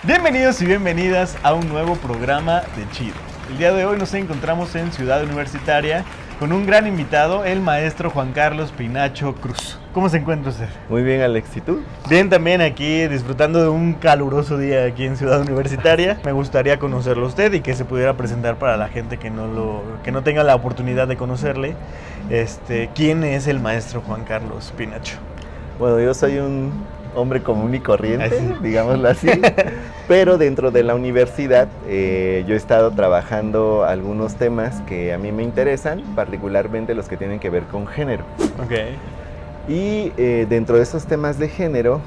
Bienvenidos y bienvenidas a un nuevo programa de Chido. El día de hoy nos encontramos en Ciudad Universitaria con un gran invitado, el maestro Juan Carlos Pinacho Cruz. ¿Cómo se encuentra usted? Muy bien, Alex, ¿y tú? Bien, también aquí disfrutando de un caluroso día aquí en Ciudad Universitaria. Me gustaría conocerlo a usted y que se pudiera presentar para la gente que no tenga la oportunidad de conocerle. ¿Quién es el maestro Juan Carlos Pinacho? Bueno, yo soy un hombre común y corriente, Así. digámoslo así, pero dentro de la universidad yo he estado trabajando algunos temas que a mí me interesan, particularmente los que tienen que ver con género. Ok. Y dentro de esos temas de género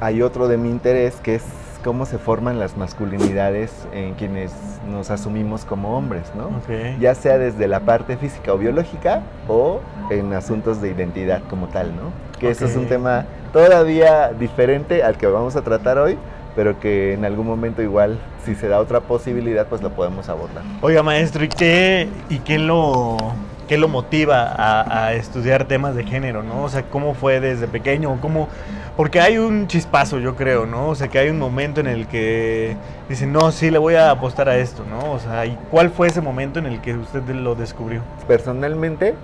hay otro de mi interés que es cómo se forman las masculinidades en quienes nos asumimos como hombres, ¿no? Ok. Ya sea desde la parte física o biológica o en asuntos de identidad como tal, ¿no? Que eso es un tema todavía diferente al que vamos a tratar hoy, pero que en algún momento igual, si se da otra posibilidad, pues lo podemos abordar. Oiga, maestro, ¿y qué lo motiva a estudiar temas de género, ¿no? O sea, ¿cómo fue desde pequeño? Porque hay un chispazo, yo creo, ¿no? O sea, que hay un momento en el que dicen, no, sí, le voy a apostar a esto, ¿no? O sea, ¿y cuál fue ese momento en el que usted lo descubrió? Personalmente,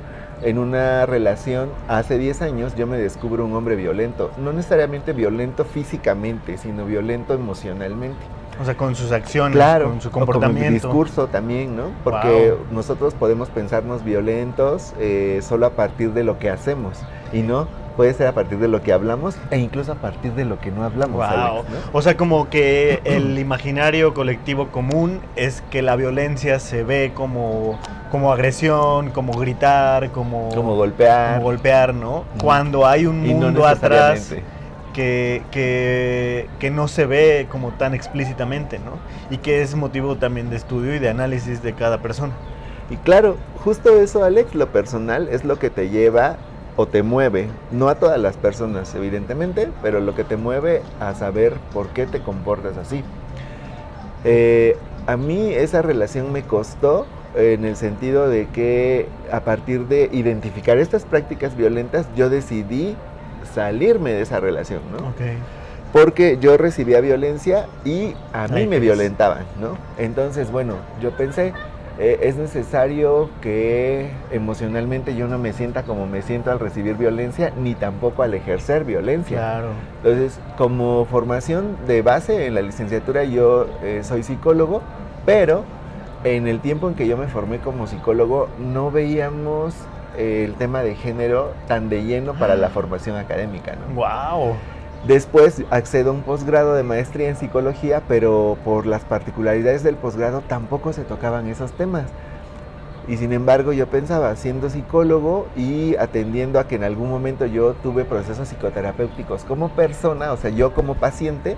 en una relación hace 10 años yo me descubro un hombre violento, no necesariamente violento físicamente, sino violento emocionalmente. O sea, con sus acciones, Claro, con su o con comportamiento. el discurso también, ¿no? Porque Wow. nosotros podemos pensarnos violentos solo a partir de lo que hacemos y no, puede ser a partir de lo que hablamos e incluso a partir de lo que no hablamos, Wow. Alex, ¿no? O sea, como que el imaginario colectivo común es que la violencia se ve como agresión, como gritar, como golpear, ¿no? Cuando hay un Y no mundo atrás necesariamente. que no se ve como tan explícitamente, ¿no? Y que es motivo también de estudio y de análisis de cada persona. Y claro, justo eso, Alex, lo personal es lo que te lleva o te mueve, no a todas las personas evidentemente, pero lo que te mueve a saber por qué te comportas así. A mí esa relación me costó en el sentido de que a partir de identificar estas prácticas violentas yo decidí salirme de esa relación, ¿no? Okay. Porque yo recibía violencia y a mí me pues. violentaban, ¿no? Entonces, bueno, yo pensé, es necesario que emocionalmente yo no me sienta como me siento al recibir violencia, ni tampoco al ejercer violencia. Claro. Entonces, como formación de base en la licenciatura, yo soy psicólogo, pero en el tiempo en que yo me formé como psicólogo, no veíamos el tema de género tan de lleno para la formación académica, ¿no? Wow. Después accedo a un posgrado de maestría en psicología, pero por las particularidades del posgrado tampoco se tocaban esos temas. Y sin embargo yo pensaba, siendo psicólogo y atendiendo a que en algún momento yo tuve procesos psicoterapéuticos como persona, o sea, yo como paciente,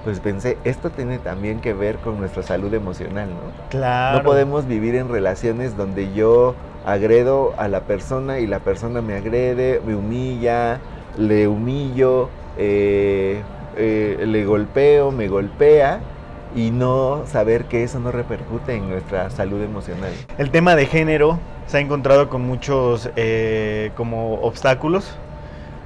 pues pensé, esto tiene también que ver con nuestra salud emocional, ¿no? Claro. No podemos vivir en relaciones donde yo agredo a la persona y la persona me agrede, me humilla, le humillo, le golpeo, me golpea y no saber que eso no repercute en nuestra salud emocional. El tema de género se ha encontrado con muchos como obstáculos.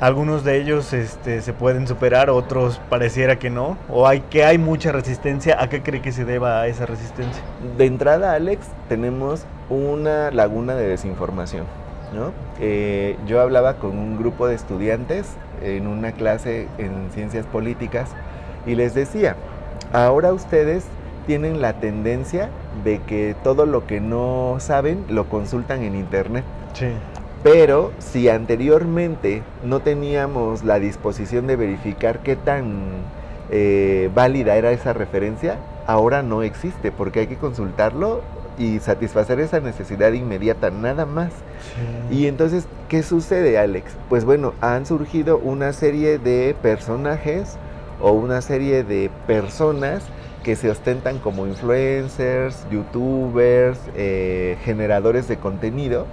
Algunos de ellos se pueden superar, otros pareciera que no. O hay mucha resistencia. ¿A qué cree que se deba esa resistencia? De entrada, Alex, tenemos una laguna de desinformación, ¿no? Yo hablaba con un grupo de estudiantes en una clase en ciencias políticas y les decía, ahora ustedes tienen la tendencia de que todo lo que no saben lo consultan en internet. Sí. Pero si anteriormente no teníamos la disposición de verificar qué tan válida era esa referencia, ahora no existe porque hay que consultarlo y satisfacer esa necesidad inmediata, nada más. Sí. Y entonces, ¿qué sucede, Alex? Pues bueno, han surgido una serie de personajes o una serie de personas que se ostentan como influencers, youtubers, generadores de contenido,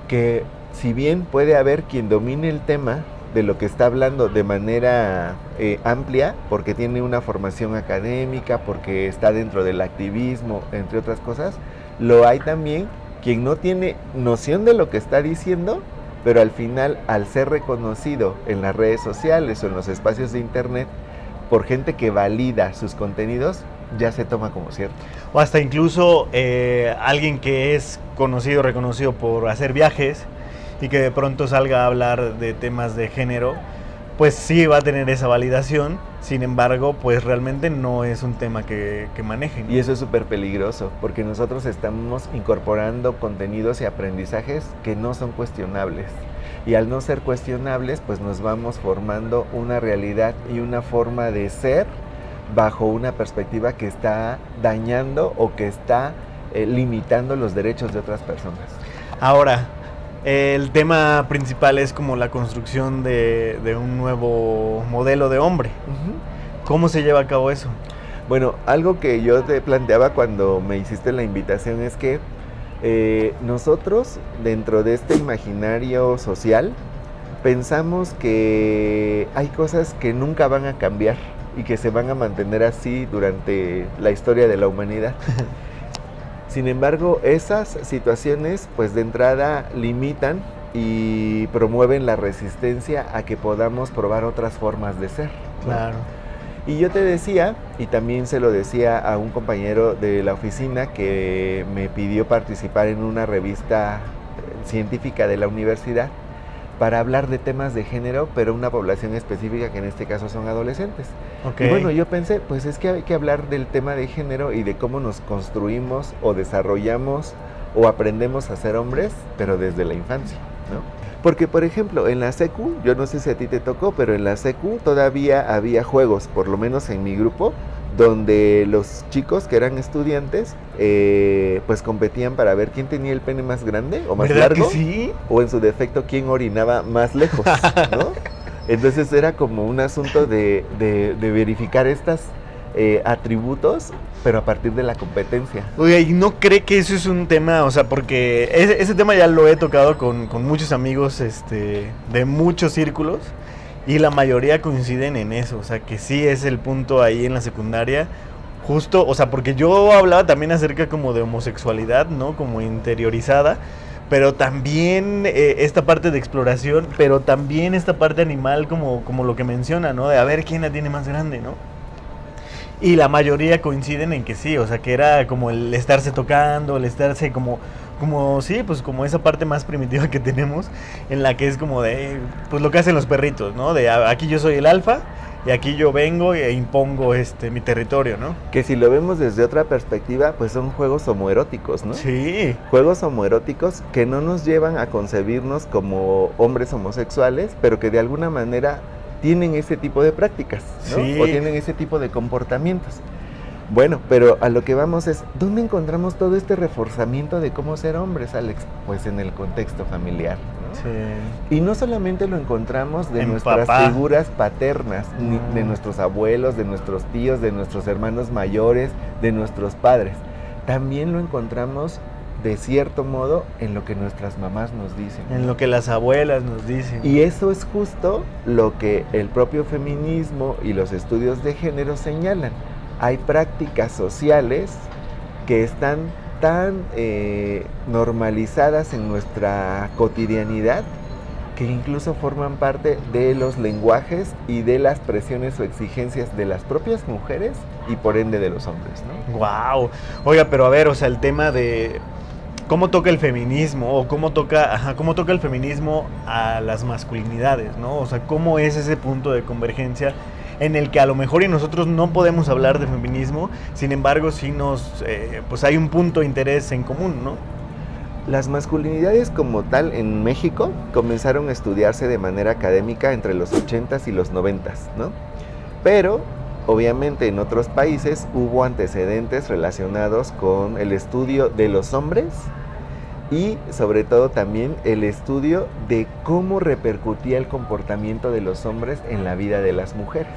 que si bien puede haber quien domine el tema de lo que está hablando de manera amplia, porque tiene una formación académica, porque está dentro del activismo, entre otras cosas, lo hay también quien no tiene noción de lo que está diciendo, pero al final, al ser reconocido en las redes sociales o en los espacios de internet, por gente que valida sus contenidos, ya se toma como cierto. O hasta incluso alguien que es conocido, reconocido por hacer viajes y que de pronto salga a hablar de temas de género, pues sí va a tener esa validación, sin embargo, pues realmente no es un tema que manejen. Y eso es súper peligroso, porque nosotros estamos incorporando contenidos y aprendizajes que no son cuestionables. Y al no ser cuestionables, pues nos vamos formando una realidad y una forma de ser bajo una perspectiva que está dañando o que está limitando los derechos de otras personas. Ahora, el tema principal es como la construcción de un nuevo modelo de hombre. Uh-huh. ¿Cómo se lleva a cabo eso? Bueno, algo que yo te planteaba cuando me hiciste la invitación es que nosotros, dentro de este imaginario social, pensamos que hay cosas que nunca van a cambiar y que se van a mantener así durante la historia de la humanidad. Sin embargo, esas situaciones, pues de entrada limitan y promueven la resistencia a que podamos probar otras formas de ser, ¿no? Claro. Y yo te decía, y también se lo decía a un compañero de la oficina que me pidió participar en una revista científica de la universidad para hablar de temas de género, pero una población específica que en este caso son adolescentes. Okay. Y bueno, yo pensé, pues es que hay que hablar del tema de género y de cómo nos construimos o desarrollamos o aprendemos a ser hombres, pero desde la infancia, ¿no? Porque, por ejemplo, en la secu, yo no sé si a ti te tocó, pero en la secu todavía había juegos, por lo menos en mi grupo, donde los chicos que eran estudiantes, pues competían para ver quién tenía el pene más grande o más largo, que sí? O en su defecto quién orinaba más lejos, ¿no? Entonces era como un asunto de verificar estos atributos, pero a partir de la competencia. Oye, ¿y no cree que eso es un tema? O sea, porque ese tema ya lo he tocado con muchos amigos de muchos círculos y la mayoría coinciden en eso. O sea, que sí es el punto ahí en la secundaria. Justo, o sea, porque yo hablaba también acerca como de homosexualidad, ¿no? Como interiorizada, pero también esta parte de exploración, pero también esta parte animal como lo que menciona, ¿no? De a ver quién la tiene más grande, ¿no? Y la mayoría coinciden en que sí, o sea, que era como el estarse tocando, el estarse como sí, pues como esa parte más primitiva que tenemos, en la que es como de, pues lo que hacen los perritos, ¿no? De aquí yo soy el alfa y aquí yo vengo e impongo mi territorio, ¿no? Que si lo vemos desde otra perspectiva, pues son juegos homoeróticos, ¿no? Sí. Juegos homoeróticos que no nos llevan a concebirnos como hombres homosexuales, pero que de alguna manera tienen ese tipo de prácticas, ¿no? Sí. O tienen ese tipo de comportamientos. Bueno, pero a lo que vamos es, ¿dónde encontramos todo este reforzamiento de cómo ser hombres, Alex? Pues en el contexto familiar, ¿no? Sí. Y no solamente lo encontramos de En nuestras papá. figuras paternas, ni de nuestros abuelos, de nuestros tíos, de nuestros hermanos mayores, de nuestros padres. También lo encontramos, de cierto modo, en lo que nuestras mamás nos dicen. En lo que las abuelas nos dicen. Y eso es justo lo que el propio feminismo y los estudios de género señalan. Hay prácticas sociales que están tan normalizadas en nuestra cotidianidad que incluso forman parte de los lenguajes y de las presiones o exigencias de las propias mujeres y por ende de los hombres, ¿no? Wow. Oiga, pero a ver, o sea, el tema de cómo toca el feminismo o cómo toca el feminismo a las masculinidades, ¿no? O sea, cómo es ese punto de convergencia en el que a lo mejor y nosotros no podemos hablar de feminismo, sin embargo sí pues hay un punto de interés en común, ¿no? Las masculinidades como tal en México comenzaron a estudiarse de manera académica entre los 80s y los 90s, ¿no? Pero obviamente en otros países hubo antecedentes relacionados con el estudio de los hombres y sobre todo también el estudio de cómo repercutía el comportamiento de los hombres en la vida de las mujeres.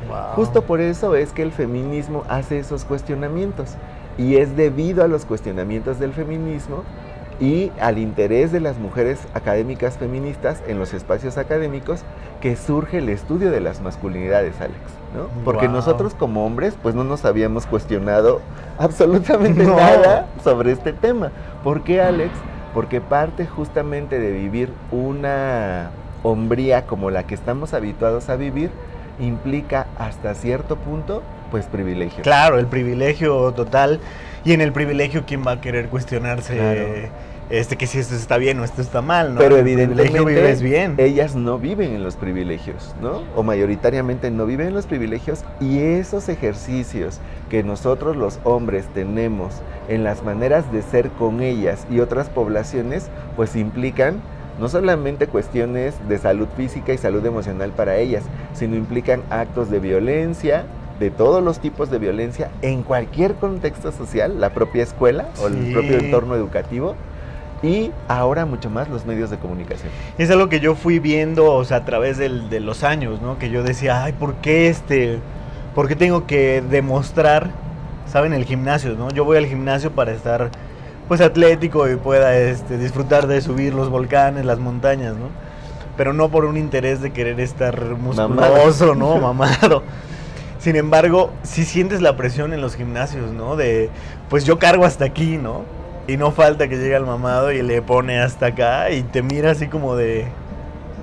Wow. Justo por eso es que el feminismo hace esos cuestionamientos y es debido a los cuestionamientos del feminismo y al interés de las mujeres académicas feministas en los espacios académicos que surge el estudio de las masculinidades, Alex, ¿no? Porque nosotros como hombres pues no nos habíamos cuestionado absolutamente nada sobre este tema. ¿Por qué, Alex? Porque parte justamente de vivir una hombría como la que estamos habituados a vivir implica hasta cierto punto, pues privilegio. Claro, el privilegio total. Y en el privilegio, ¿quién va a querer cuestionarse que si esto está bien o esto está mal, ¿no? Pero En el privilegio evidentemente vives bien. ellas no viven en los privilegios, ¿no? O mayoritariamente no viven en los privilegios, y esos ejercicios que nosotros los hombres tenemos en las maneras de ser con ellas y otras poblaciones, pues implican no solamente cuestiones de salud física y salud emocional para ellas, sino implican actos de violencia, de todos los tipos de violencia, en cualquier contexto social, la propia escuela o el propio entorno educativo, y ahora mucho más los medios de comunicación. Es algo que yo fui viendo, o sea, a través de los años, ¿no? Que yo decía, ay, ¿por qué tengo que demostrar, ¿saben? El gimnasio, ¿no? Yo voy al gimnasio para estar, pues, atlético y pueda disfrutar de subir los volcanes, las montañas, ¿no? Pero no por un interés de querer estar musculoso, ¿no? Mamado. Sin embargo, sí sientes la presión en los gimnasios, ¿no? De, pues yo cargo hasta aquí, ¿no? Y no falta que llegue el mamado y le pone hasta acá y te mira así como de,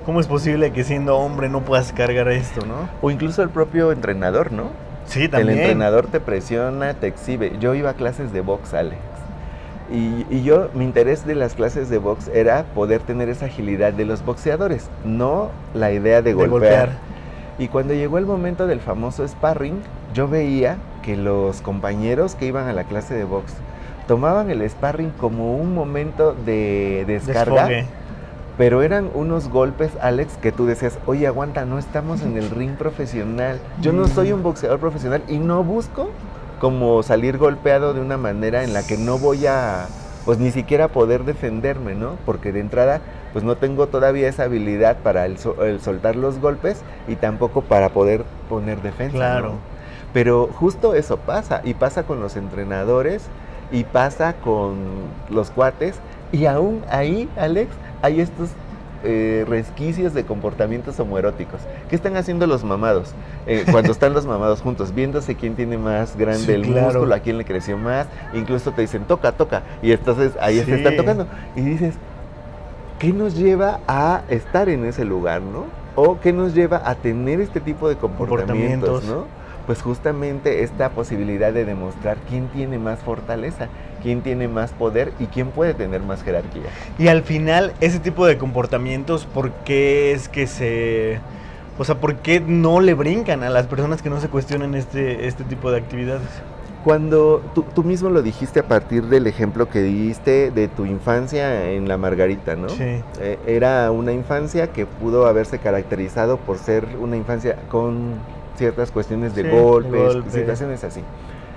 ¿cómo es posible que siendo hombre no puedas cargar esto, no? O incluso el propio entrenador, ¿no? Sí, también. El entrenador te presiona, te exhibe. Yo iba a clases de box, Alex. Y yo, mi interés de las clases de box era poder tener esa agilidad de los boxeadores, no la idea de golpear. Y cuando llegó el momento del famoso sparring, yo veía que los compañeros que iban a la clase de box tomaban el sparring como un momento de descarga, Desfogue. pero eran unos golpes, Alex, que tú decías, oye, aguanta, no estamos en el ring profesional, yo no soy un boxeador profesional y no busco como salir golpeado de una manera en la que no voy a, pues ni siquiera poder defenderme, ¿no? Porque de entrada, pues no tengo todavía esa habilidad para el soltar los golpes y tampoco para poder poner defensa, Claro. ¿no? Pero justo eso pasa, y pasa con los entrenadores, y pasa con los cuates, y aún ahí, Alex, hay estos resquicios de comportamientos homoeróticos. ¿Qué están haciendo los mamados? Cuando están los mamados juntos, viéndose quién tiene más grande Sí, el claro. músculo, a quién le creció más, incluso te dicen, toca, y entonces ahí Sí. se están tocando, y dices, ¿qué nos lleva a estar en ese lugar, no? ¿O qué nos lleva a tener este tipo de comportamientos, no? Pues justamente esta posibilidad de demostrar quién tiene más fortaleza, quién tiene más poder y quién puede tener más jerarquía. Y al final, ese tipo de comportamientos, ¿por qué es que por qué no le brincan a las personas que no se cuestionan este tipo de actividades? Cuando tú mismo lo dijiste a partir del ejemplo que diste de tu infancia en La Margarita, ¿no? Sí. Era una infancia que pudo haberse caracterizado por ser una infancia con ciertas cuestiones de Sí, golpes, golpes. situaciones así,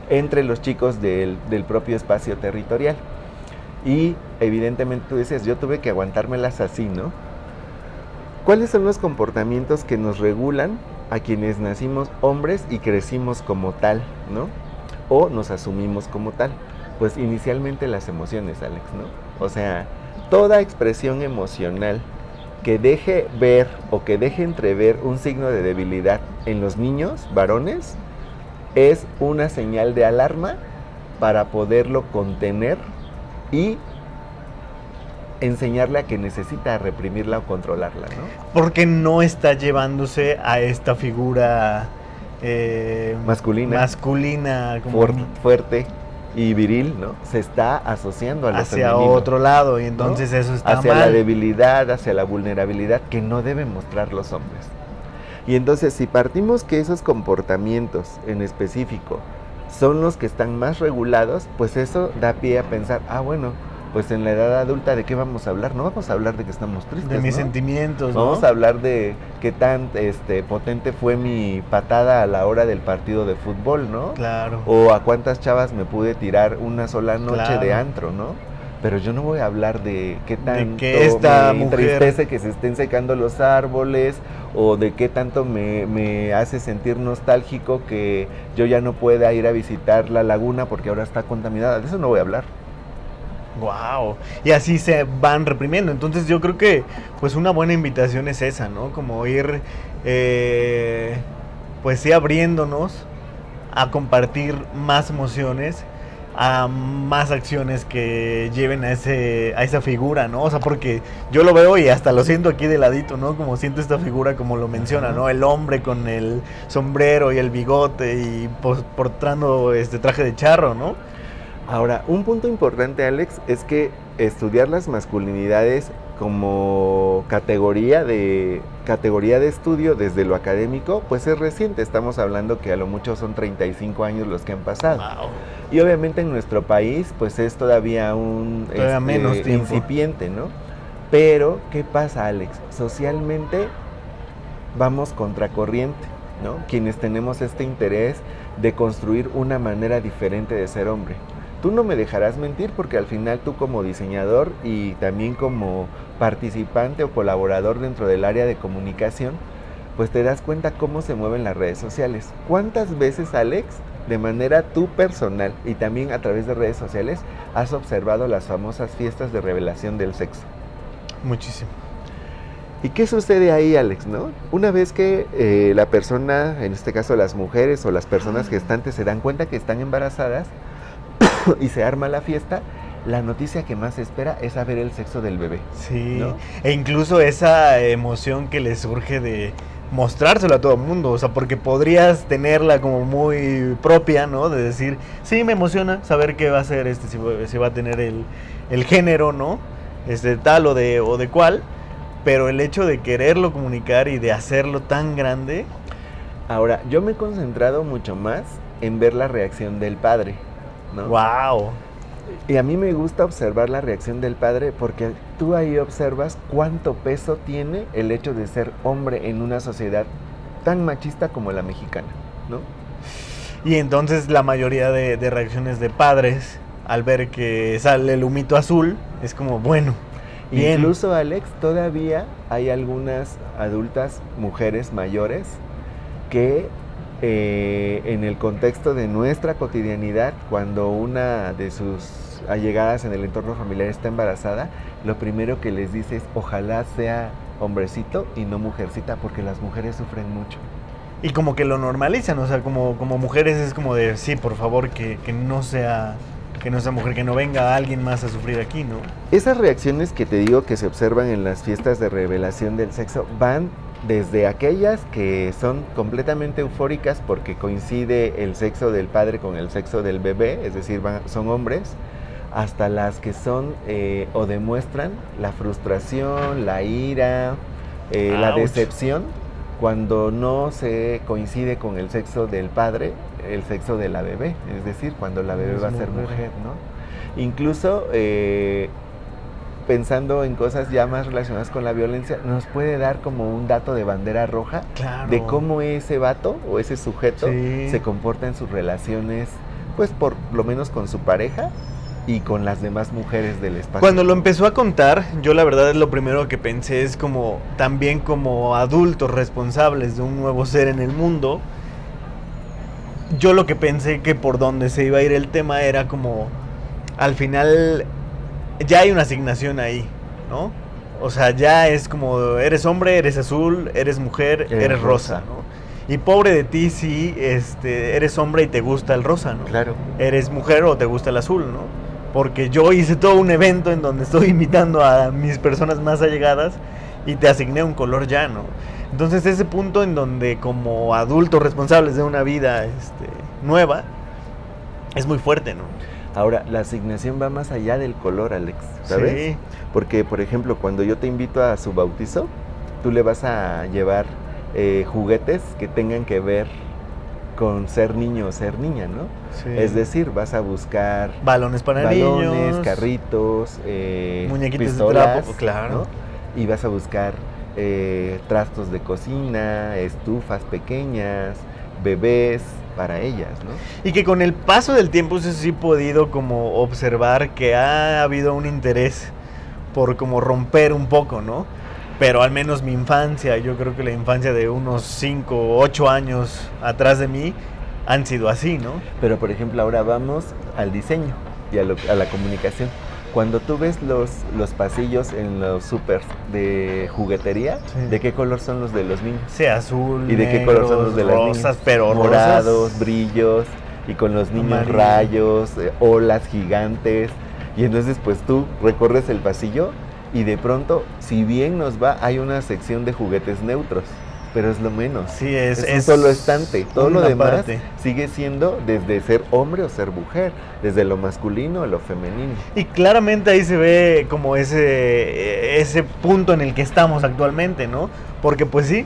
entre los chicos del propio espacio territorial. Y evidentemente tú dices, yo tuve que aguantármelas así, ¿no? ¿Cuáles son los comportamientos que nos regulan a quienes nacimos hombres y crecimos como tal, ¿no? O nos asumimos como tal? Pues inicialmente las emociones, Alex, ¿no? O sea, toda expresión emocional que deje ver o que deje entrever un signo de debilidad en los niños varones es una señal de alarma para poderlo contener y enseñarle a que necesita reprimirla o controlarla, ¿no? Porque no está llevándose a esta figura masculina como fuerte y viril, ¿no? Se está asociando a lo hacia femenino, otro lado, y entonces, ¿no? Eso está hacia mal. la debilidad, hacia la vulnerabilidad que no deben mostrar los hombres. Y entonces, si partimos que esos comportamientos en específico son los que están más regulados, pues eso da pie a pensar, bueno, pues en la edad adulta, ¿de qué vamos a hablar? No vamos a hablar de que estamos tristes, de mis ¿no? sentimientos, ¿no? Vamos a hablar de qué tan potente fue mi patada a la hora del partido de fútbol, ¿no? Claro. O a cuántas chavas me pude tirar una sola noche Claro. de antro, ¿no? Pero yo no voy a hablar de qué tanto que esta me mujer entristece que se estén secando los árboles, o de qué tanto me hace sentir nostálgico que yo ya no pueda ir a visitar la laguna porque ahora está contaminada. De eso no voy a hablar. Wow. Y así se van reprimiendo. Entonces yo creo que pues una buena invitación es esa, ¿no? Como ir pues sí abriéndonos a compartir más emociones a más acciones que lleven a esa figura, ¿no? O sea, porque yo lo veo y hasta lo siento aquí de ladito, ¿no? Como siento esta figura como lo menciona, ¿no? El hombre con el sombrero y el bigote y portando este traje de charro, ¿no? Ahora, un punto importante, Alex, es que estudiar las masculinidades como categoría de estudio desde lo académico, pues es reciente. Estamos hablando que a lo mucho son 35 años los que han pasado. Wow. Y obviamente en nuestro país, pues es todavía menos tiempo. incipiente, ¿no? Pero, ¿qué pasa, Alex? Socialmente vamos contracorriente, ¿no? Quienes tenemos este interés de construir una manera diferente de ser hombre. Tú no me dejarás mentir porque al final tú como diseñador y también como participante o colaborador dentro del área de comunicación, pues te das cuenta cómo se mueven las redes sociales. ¿Cuántas veces, Alex, de manera tú personal y también a través de redes sociales, has observado las famosas fiestas de revelación del sexo? Muchísimo. ¿Y qué sucede ahí, Alex, no? Una vez que la persona, en este caso las mujeres o las personas gestantes, se dan cuenta que están embarazadas, y se arma la fiesta, la noticia que más se espera es saber el sexo del bebé. Sí, ¿no? E incluso esa emoción que le surge de mostrárselo a todo el mundo, o sea, porque podrías tenerla como muy propia, ¿no? De decir, sí, me emociona saber qué va a ser, si va a tener el género, ¿no? Tal o de cual, pero el hecho de quererlo comunicar y de hacerlo tan grande. Ahora, yo me he concentrado mucho más en ver la reacción del padre, ¿no? ¡Wow! Y a mí me gusta observar la reacción del padre porque tú ahí observas cuánto peso tiene el hecho de ser hombre en una sociedad tan machista como la mexicana, ¿no? Y entonces la mayoría de reacciones de padres al ver que sale el humito azul es como, bueno, bien. Incluso, Alex, todavía hay algunas adultas, mujeres mayores, que en el contexto de nuestra cotidianidad, cuando una de sus allegadas en el entorno familiar está embarazada, lo primero que les dice es ojalá sea hombrecito y no mujercita, porque las mujeres sufren mucho. Y como que lo normalizan, o sea, como mujeres es como de, sí, por favor, que no sea mujer, que no venga alguien más a sufrir aquí, ¿no? Esas reacciones que te digo que se observan en las fiestas de revelación del sexo van desde aquellas que son completamente eufóricas porque coincide el sexo del padre con el sexo del bebé, es decir, son hombres, hasta las que son o demuestran la frustración, la ira, la decepción, cuando no se coincide con el sexo del padre, el sexo de la bebé, es decir, cuando la bebé va a ser mujer, ¿no? Incluso pensando en cosas ya más relacionadas con la violencia, nos puede dar como un dato de bandera roja, claro, de cómo ese vato o ese sujeto se comporta en sus relaciones, pues por lo menos con su pareja y con las demás mujeres del espacio. Cuando lo empezó a contar, yo la verdad es lo primero que pensé es como, también como adultos responsables de un nuevo ser en el mundo, yo lo que pensé que por donde se iba a ir el tema era como, al final ya hay una asignación ahí, ¿no? O sea, ya es como, eres hombre, eres azul, eres mujer, eres rosa, ¿no? Y pobre de ti si eres hombre y te gusta el rosa, ¿no? Claro. Eres mujer o te gusta el azul, ¿no? Porque yo hice todo un evento en donde estoy invitando a mis personas más allegadas y te asigné un color ya, ¿no? Entonces ese punto en donde como adultos responsables de una vida nueva es muy fuerte, ¿no? Ahora, la asignación va más allá del color, Alex, ¿sabes? Sí. Porque, por ejemplo, cuando yo te invito a su bautizo, tú le vas a llevar juguetes que tengan que ver con ser niño o ser niña, ¿no? Sí. Es decir, vas a buscar balones para niños, carritos, muñequitos pistolas, de trapo, claro, ¿no? Y vas a buscar trastos de cocina, estufas pequeñas, bebés para ellas, ¿no? Y que con el paso del tiempo sí he podido como observar que ha habido un interés por como romper un poco, ¿no? Pero al menos mi infancia, yo creo que la infancia de unos 5 o 8 años atrás de mí han sido así, ¿no? Pero por ejemplo ahora vamos al diseño y a la comunicación. Cuando tú ves los pasillos en los supers de juguetería, sí, ¿de qué color son los de los niños? Sí, azul, ¿y de qué color son los de las niñas? Pero morados, rosas, brillos. y con los niños Amarillo. rayos, olas gigantes. Y entonces pues tú recorres el pasillo y de pronto, si bien nos va, hay una sección de juguetes neutros, pero es lo menos. Sí, es un solo estante. Todo lo una demás parte. sigue siendo desde ser hombre o ser mujer, desde lo masculino a lo femenino. Y claramente ahí se ve como ese punto en el que estamos actualmente, ¿no? Porque pues sí,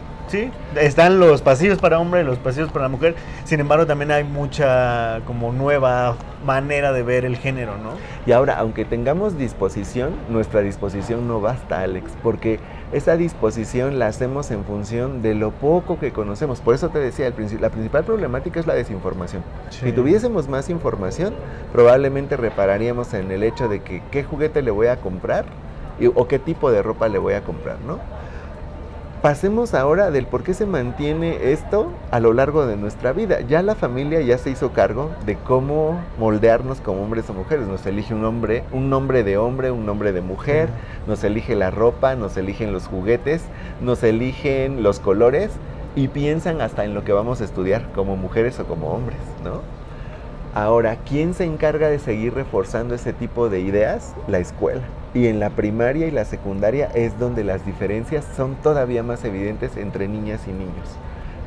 están los pasillos para hombre y los pasillos para la mujer. Sin embargo, también hay mucha como nueva manera de ver el género, ¿no? Y ahora, aunque tengamos disposición, nuestra disposición no basta, Alex, porque esa disposición la hacemos en función de lo poco que conocemos. Por eso te decía, la principal problemática es la desinformación. Sí. Si tuviésemos más información, probablemente repararíamos en el hecho de que qué juguete le voy a comprar o qué tipo de ropa le voy a comprar, ¿no? Pasemos ahora del por qué se mantiene esto a lo largo de nuestra vida. Ya la familia ya se hizo cargo de cómo moldearnos como hombres o mujeres. Nos elige un nombre de hombre, un nombre de mujer, nos elige la ropa, nos eligen los juguetes, nos eligen los colores y piensan hasta en lo que vamos a estudiar como mujeres o como hombres, ¿no? Ahora, ¿quién se encarga de seguir reforzando ese tipo de ideas? La escuela. Y en la primaria y la secundaria es donde las diferencias son todavía más evidentes entre niñas y niños.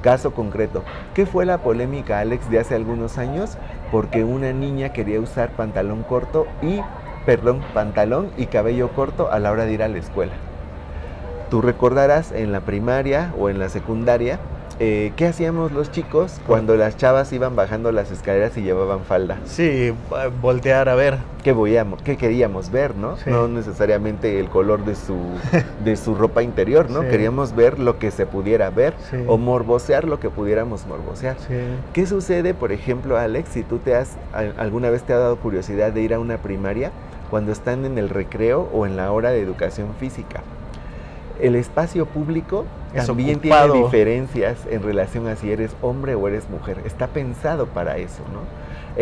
Caso concreto, ¿qué fue la polémica, Alex, de hace algunos años? Porque una niña quería usar pantalón y cabello corto a la hora de ir a la escuela. Tú recordarás en la primaria o en la secundaria, ¿qué hacíamos los chicos cuando las chavas iban bajando las escaleras y llevaban falda? Sí, voltear a ver. ¿Qué queríamos ver, no? Sí. No necesariamente el color de su ropa interior, ¿no? Sí. Queríamos ver lo que se pudiera ver, Sí. o morbosear lo que pudiéramos morbosear. Sí. ¿Qué sucede, por ejemplo, Alex, si tú alguna vez te ha dado curiosidad de ir a una primaria cuando están en el recreo o en la hora de educación física? El espacio público Es también ocupado. tiene diferencias en relación a si eres hombre o eres mujer. Está pensado para eso, ¿no?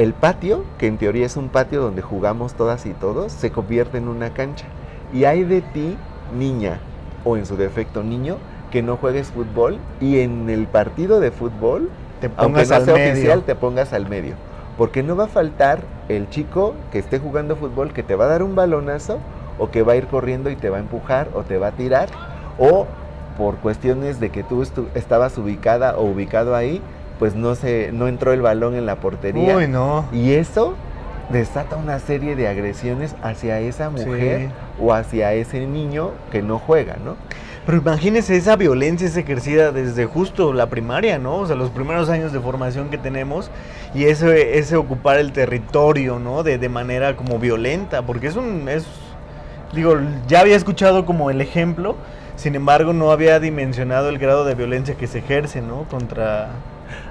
El patio, que en teoría es un patio donde jugamos todas y todos, se convierte en una cancha. Y hay de ti, niña, o en su defecto niño, que no juegues fútbol y en el partido de fútbol, Te aunque pongas no al sea medio. oficial, te pongas al medio. Porque no va a faltar el chico que esté jugando fútbol que te va a dar un balonazo o que va a ir corriendo y te va a empujar o te va a tirar, o por cuestiones de que tú estabas ubicada o ubicado ahí, pues no entró el balón en la portería. Uy, no. Y eso desata una serie de agresiones hacia esa mujer Sí. o hacia ese niño que no juega, ¿no? Pero imagínense, esa violencia es ejercida desde justo la primaria, ¿no? O sea, los primeros años de formación que tenemos y ese ocupar el territorio, ¿no? De manera como violenta, porque digo, ya había escuchado como el ejemplo, sin embargo no había dimensionado el grado de violencia que se ejerce, ¿no? Contra...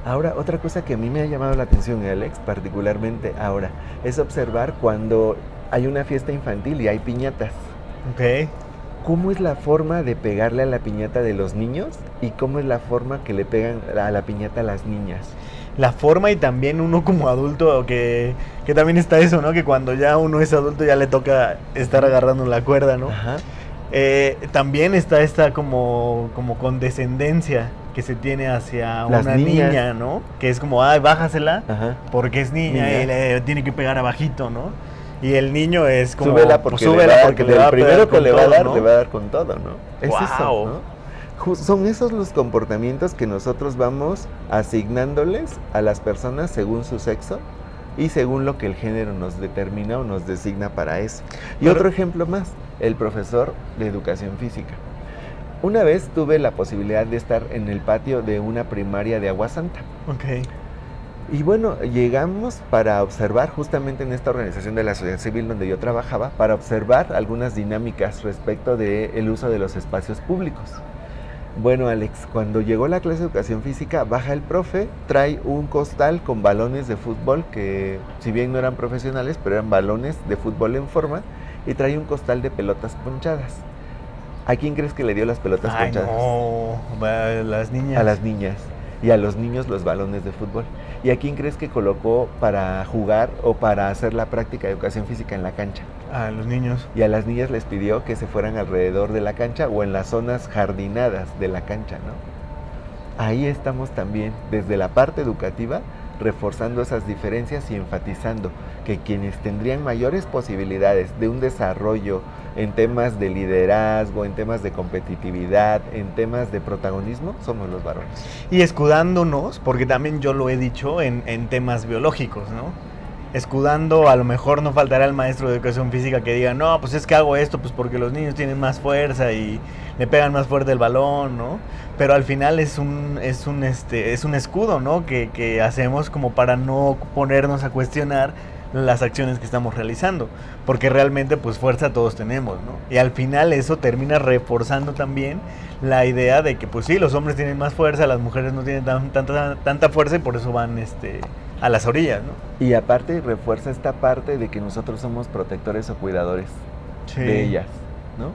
Ahora, otra cosa que a mí me ha llamado la atención, Alex, particularmente ahora, es observar cuando hay una fiesta infantil y hay piñatas. Ok. ¿Cómo es la forma de pegarle a la piñata de los niños y cómo es la forma que le pegan a la piñata a las niñas? La forma y también uno como adulto, que también está eso, ¿no? Que cuando ya uno es adulto ya le toca estar agarrando la cuerda, ¿no? Ajá. También está esta como condescendencia que se tiene hacia Las una niñas. niña, ¿no? Que es como, ay, bájasela Ajá. porque es niña, Niña. y le tiene que pegar abajito, ¿no? Y el niño es como, Súbela porque, súbela le va, porque porque le va a el primero pegar que con le va a todo, dar, ¿no? le va a dar con todo, ¿no? Es Guau. eso, ¿no? Son esos los comportamientos que nosotros vamos asignándoles a las personas según su sexo y según lo que el género nos determina o nos designa para eso. Y Pero- otro ejemplo más, el profesor de educación física. Una vez tuve la posibilidad de estar en el patio de una primaria de Agua Santa. Ok. Y bueno, llegamos para observar justamente en esta organización de la sociedad civil donde yo trabajaba, para observar algunas dinámicas respecto del uso de los espacios públicos. Bueno, Alex, cuando llegó la clase de educación física, baja el profe, trae un costal con balones de fútbol que, si bien no eran profesionales, pero eran balones de fútbol en forma, y trae un costal de pelotas ponchadas. ¿A quién crees que le dio las pelotas Ay, ponchadas? no, a las niñas. A las niñas. Y a los niños los balones de fútbol. ¿Y a quién crees que colocó para jugar o para hacer la práctica de educación física en la cancha? A los niños. Y a las niñas les pidió que se fueran alrededor de la cancha o en las zonas jardinadas de la cancha, ¿no? Ahí estamos también, desde la parte educativa, reforzando esas diferencias y enfatizando que quienes tendrían mayores posibilidades de un desarrollo en temas de liderazgo, en temas de competitividad, en temas de protagonismo, somos los varones. Y escudándonos, porque también yo lo he dicho en temas biológicos, ¿no? Escudando, a lo mejor no faltará el maestro de educación física que diga, no, pues es que hago esto pues porque los niños tienen más fuerza y le pegan más fuerte el balón, ¿no? Pero al final es un escudo, ¿no? Que hacemos como para no ponernos a cuestionar las acciones que estamos realizando, porque realmente pues fuerza todos tenemos, ¿no? Y al final eso termina reforzando también la idea de que pues sí, los hombres tienen más fuerza, las mujeres no tienen tanta fuerza y por eso van a las orillas, ¿no? Y aparte refuerza esta parte de que nosotros somos protectores o cuidadores de ellas, ¿no?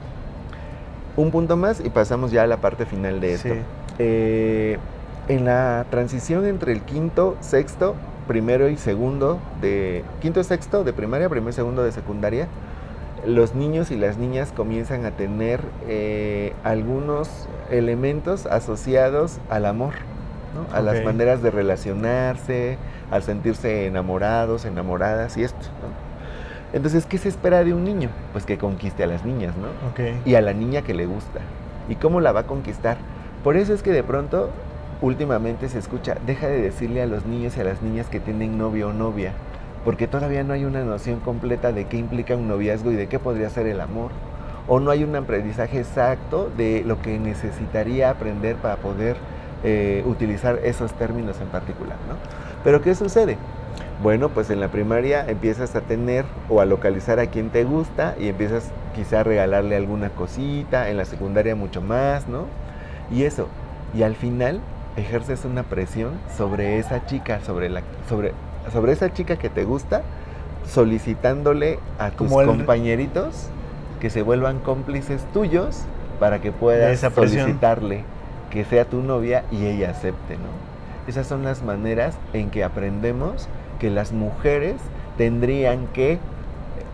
Un punto más y pasamos ya a la parte final de esto. Sí. En la transición entre el quinto, sexto, primero y segundo quinto y sexto de primaria, primero y segundo de secundaria, los niños y las niñas comienzan a tener algunos elementos asociados al amor, ¿no? A las maneras de relacionarse, al sentirse enamorados, enamoradas y esto, ¿no? Entonces, ¿qué se espera de un niño? Pues que conquiste a las niñas, ¿no? Y a la niña que le gusta. ¿Y cómo la va a conquistar? Por eso es que de pronto, últimamente se escucha, deja de decirle a los niños y a las niñas que tienen novio o novia, porque todavía no hay una noción completa de qué implica un noviazgo y de qué podría ser el amor. O no hay un aprendizaje exacto de lo que necesitaría aprender para poder utilizar esos términos en particular, ¿no? Pero ¿qué sucede? Bueno, pues en la primaria empiezas a tener o a localizar a quien te gusta y empiezas quizá a regalarle alguna cosita, en la secundaria mucho más, ¿no? Y eso, y al final ejerces una presión sobre esa chica, sobre esa chica que te gusta, solicitándole a tus compañeritos que se vuelvan cómplices tuyos para que puedas solicitarle que sea tu novia y ella acepte, ¿no? Esas son las maneras en que aprendemos que las mujeres tendrían que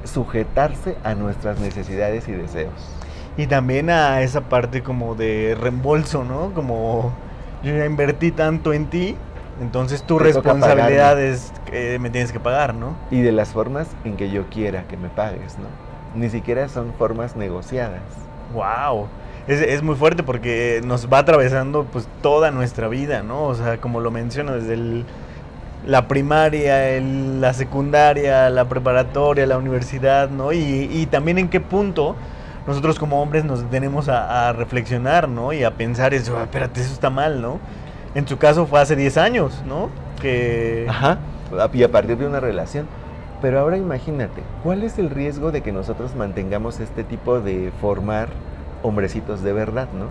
sujetarse a nuestras necesidades y deseos. Y también a esa parte como de reembolso, ¿no? Como yo ya invertí tanto en ti, entonces tu responsabilidad es que me tienes que pagar, ¿no? Y de las formas en que yo quiera que me pagues, ¿no? Ni siquiera son formas negociadas. ¡Wow! Es muy fuerte porque nos va atravesando pues toda nuestra vida, ¿no? O sea, como lo menciono, desde la primaria, la secundaria, la preparatoria, la universidad, ¿no? Y también en qué punto nosotros como hombres nos tenemos a reflexionar, ¿no? Y a pensar eso, espérate, eso está mal, ¿no? En su caso fue hace 10 años, ¿no? Ajá, y a partir de una relación. Pero ahora imagínate, ¿cuál es el riesgo de que nosotros mantengamos este tipo de formar hombrecitos de verdad, ¿no?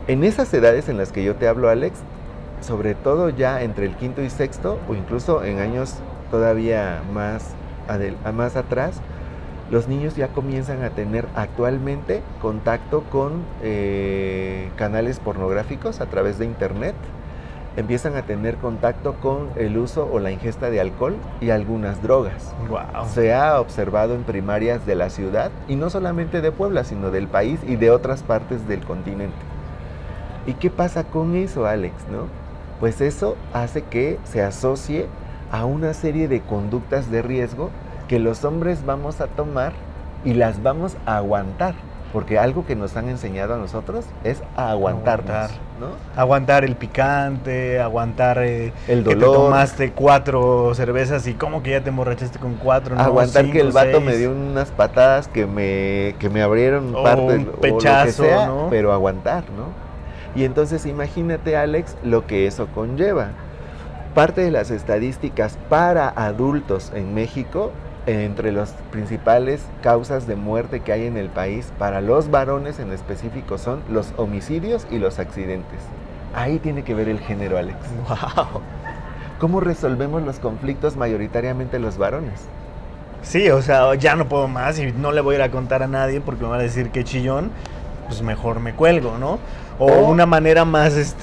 En esas edades en las que yo te hablo, Alex, sobre todo ya entre el quinto y sexto, o incluso en años todavía más atrás, los niños ya comienzan a tener actualmente contacto con canales pornográficos a través de internet, empiezan a tener contacto con el uso o la ingesta de alcohol y algunas drogas. Wow. Se ha observado en primarias de la ciudad, y no solamente de Puebla, sino del país y de otras partes del continente. ¿Y qué pasa con eso, Alex, no? Pues eso hace que se asocie a una serie de conductas de riesgo que los hombres vamos a tomar y las vamos a aguantar. Porque algo que nos han enseñado a nosotros es a aguantarnos, ¿no? Aguantar el picante, aguantar el dolor. Que te tomaste 4 cervezas y como que ya te emborrachaste con 4, ¿no? Aguantar 5, que el vato 6. me dio unas patadas que me abrieron parte un pechazo, o lo que sea, ¿no? Pero aguantar, ¿no? Y entonces imagínate, Alex, lo que eso conlleva. Parte de las estadísticas para adultos en México, entre las principales causas de muerte que hay en el país, para los varones en específico, son los homicidios y los accidentes. Ahí tiene que ver el género, Alex. ¡Wow! ¿Cómo resolvemos los conflictos mayoritariamente los varones? Sí, o sea, ya no puedo más y no le voy a ir a contar a nadie porque me van a decir que chillón, pues mejor me cuelgo, ¿no? O una manera más,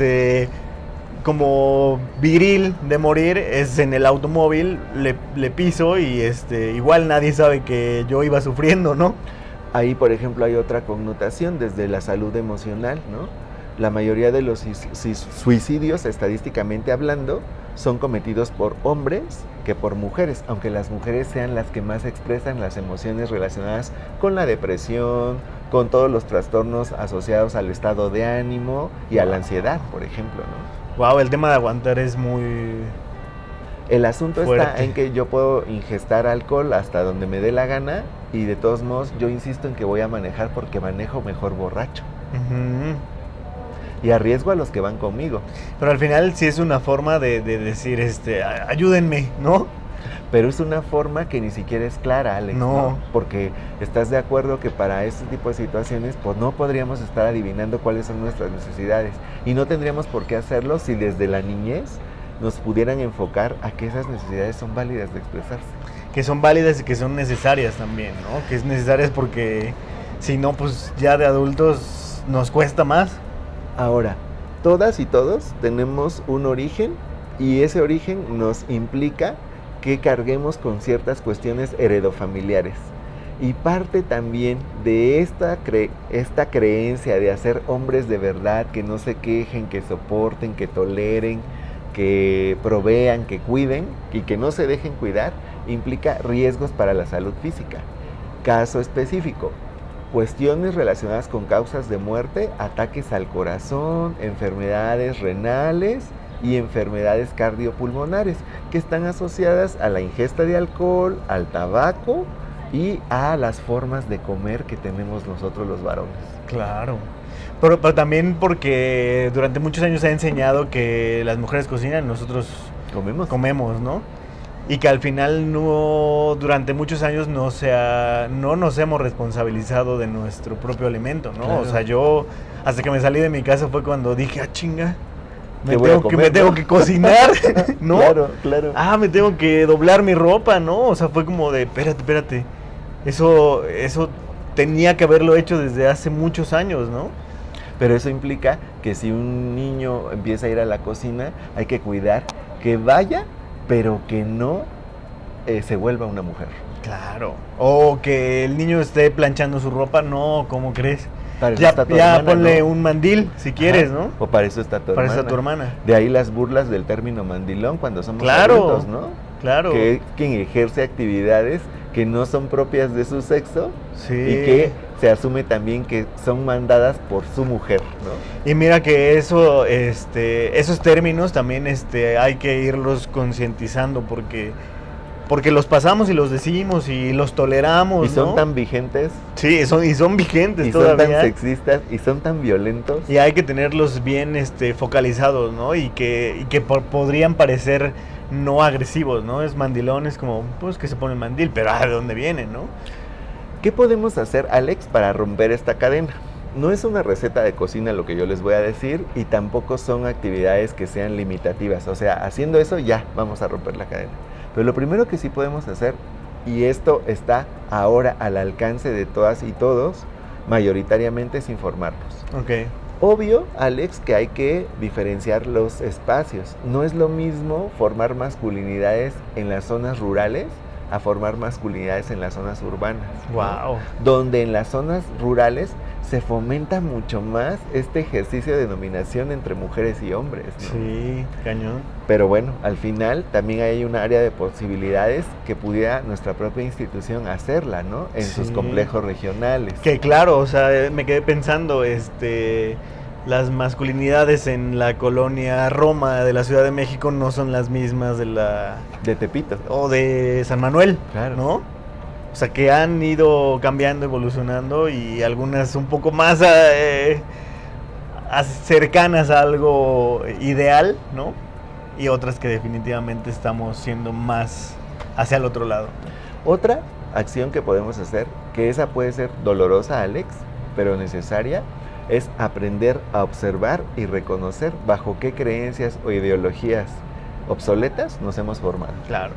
como viril de morir es en el automóvil, le piso y igual nadie sabe que yo iba sufriendo, ¿no? Ahí, por ejemplo, hay otra connotación desde la salud emocional, ¿no? La mayoría de los suicidios, estadísticamente hablando, son cometidos por hombres que por mujeres, aunque las mujeres sean las que más expresan las emociones relacionadas con la depresión, con todos los trastornos asociados al estado de ánimo y a la ansiedad, por ejemplo, ¿no? Wow, el tema de aguantar es muy... El asunto fuerte. está en que yo puedo ingestar alcohol hasta donde me dé la gana y de todos modos yo insisto en que voy a manejar porque manejo mejor borracho. Ujú. Y arriesgo a los que van conmigo. Pero al final sí es una forma de decir, ayúdenme, ¿no? Pero es una forma que ni siquiera es clara, Alex. No. Porque estás de acuerdo que para este tipo de situaciones, pues no podríamos estar adivinando cuáles son nuestras necesidades. Y no tendríamos por qué hacerlo si desde la niñez nos pudieran enfocar a que esas necesidades son válidas de expresarse. Que son válidas y que son necesarias también, ¿no? Que es necesarias porque si no, pues ya de adultos nos cuesta más. Ahora, todas y todos tenemos un origen y ese origen nos implica que carguemos con ciertas cuestiones heredofamiliares. Y parte también de esta creencia de hacer hombres de verdad, que no se quejen, que soporten, que toleren, que provean, que cuiden y que no se dejen cuidar, implica riesgos para la salud física. Caso específico, cuestiones relacionadas con causas de muerte, ataques al corazón, enfermedades renales y enfermedades cardiopulmonares que están asociadas a la ingesta de alcohol, al tabaco y a las formas de comer que tenemos nosotros los varones. Claro. Pero también porque durante muchos años se ha enseñado que las mujeres cocinan, nosotros comemos, ¿no? Y que al final durante muchos años no nos hemos responsabilizado de nuestro propio alimento, ¿no? Claro. O sea, yo hasta que me salí de mi casa fue cuando dije, chinga, me comer, tengo que cocinar, ¿no? Claro. Me tengo que doblar mi ropa, ¿no? O sea, fue como de, espérate, eso tenía que haberlo hecho desde hace muchos años, ¿no? Pero eso implica que si un niño empieza a ir a la cocina, hay que cuidar que vaya, pero que no se vuelva una mujer. Claro. O que el niño esté planchando su ropa, no, ¿cómo crees? Para eso Ya, está tu ya hermana, ponle ¿no? un mandil, si quieres, Ajá. ¿no? O para eso está tu Para hermana. eso está tu hermana. De ahí las burlas del término mandilón cuando somos Claro. adultos, ¿no? Claro. Que es quien ejerce actividades que no son propias de su sexo Sí. y que se asume también que son mandadas por su mujer, ¿no? Y mira que esos términos también hay que irlos concientizando porque los pasamos y los decimos y los toleramos, Y son ¿no? tan vigentes, Sí, son vigentes y son todavía. tan sexistas, y son tan violentos. Y hay que tenerlos bien focalizados, ¿no? Y que podrían parecer no agresivos, ¿no? Es mandilón, es como, pues que se pone el mandil, pero ¿de dónde viene, no? ¿Qué podemos hacer, Alex, para romper esta cadena? No es una receta de cocina lo que yo les voy a decir y tampoco son actividades que sean limitativas. O sea, haciendo eso ya vamos a romper la cadena. Pero lo primero que sí podemos hacer, y esto está ahora al alcance de todas y todos, mayoritariamente es informarnos. Ok. Obvio, Alex, que hay que diferenciar los espacios. No es lo mismo formar masculinidades en las zonas rurales a formar masculinidades en las zonas urbanas, ¿no? Wow. Donde en las zonas rurales se fomenta mucho más este ejercicio de dominación entre mujeres y hombres, ¿no? Sí, cañón. Pero bueno, al final también hay un área de posibilidades que pudiera nuestra propia institución hacerla, ¿no? En sus Sí. complejos regionales. Que claro, o sea, me quedé pensando, las masculinidades en la colonia Roma de la Ciudad de México no son las mismas De Tepito. o de San Manuel, Claro. ¿no? O sea, que han ido cambiando, evolucionando y algunas un poco más cercanas a algo ideal, ¿no? Y otras que definitivamente estamos siendo más hacia el otro lado. Otra acción que podemos hacer, que esa puede ser dolorosa, Alex, pero necesaria, es aprender a observar y reconocer bajo qué creencias o ideologías obsoletas nos hemos formado. Claro.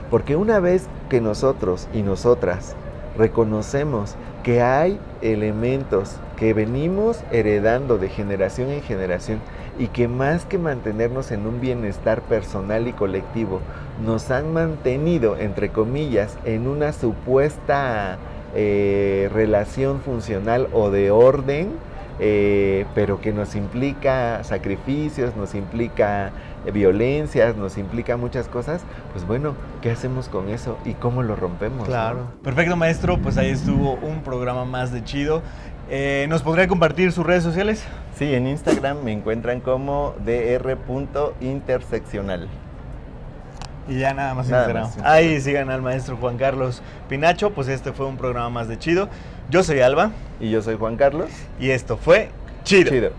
Porque una vez que nosotros y nosotras reconocemos que hay elementos que venimos heredando de generación en generación y que más que mantenernos en un bienestar personal y colectivo, nos han mantenido, entre comillas, en una supuesta relación funcional o de orden pero que nos implica sacrificios, nos implica violencias, nos implica muchas cosas, pues bueno, ¿qué hacemos con eso y cómo lo rompemos? Claro. ¿No? Perfecto, maestro, pues ahí estuvo un programa más de Chido. ¿Nos podría compartir sus redes sociales? Sí, en Instagram me encuentran como dr.interseccional. Y ya nada más Nada Instagram. más. Ahí sigan al maestro Juan Carlos Pinacho. Pues este fue un programa más de Chido. Yo soy Alba. Y yo soy Juan Carlos. Y esto fue Chido. Chido.